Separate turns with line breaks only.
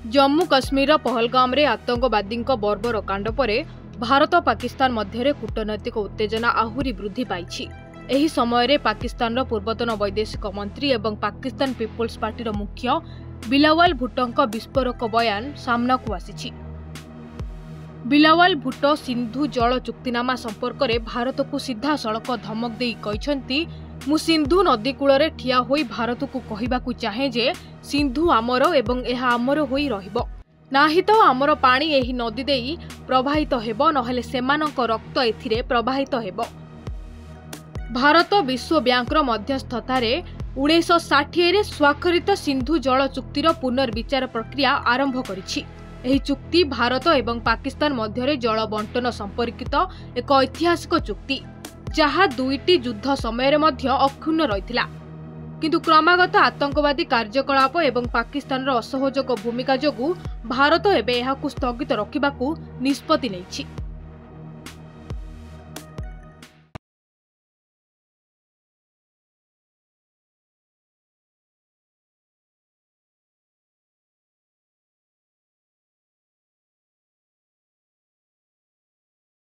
जम्मू काश्मीर पहलगाम रे आतंकवादी बर्बर कांड पर भारत पाकिस्तान मध्य कूटनैतिक उत्तेजना आहुरी वृद्धि पाई। एही समय रे पाकिस्तान पूर्वतन वैदेशिक मंत्री एवं पाकिस्तान पीपुल्स पार्टी मुख्य बिलावल भुट्टों विस्फोरक बयान सामना को आसी। बिलावल भुट्टो सिंधु जल चुक्तिनामा संपर्क में भारत को सीधा सड़क धमक दे कहते मु सिंधु नदी कूल ठिया होई भारत को कहवाकू चाहे जे सिंधु आमर एवं यह आमर होई रहिबो नाही तो आमर पानी एही नदी देई प्रवाहित हेबो नहले सेमानक रक्त एथिरे प्रवाहित हेबो। भारत विश्व बैंकर मध्यस्थतार 1960 रे स्वाक्षरित सिंधु जल चुक्तिर पुनर्विचार प्रक्रिया आरंभ करिछि। एही चुक्ति भारत एवं पाकिस्तान मध्य जल बंटन संपर्कित एक ऐतिहासिक चुक्ति जहाँ दुईटी युद्ध समय अक्षुण्ण रही। किंतु क्रमागत आतंकवादी कार्यकलाप एवं पाकिस्तान असहयोग भूमिका जोगु भारत एबे एहाकु स्थगित रखिबाकू निष्पत्ति नेइछि।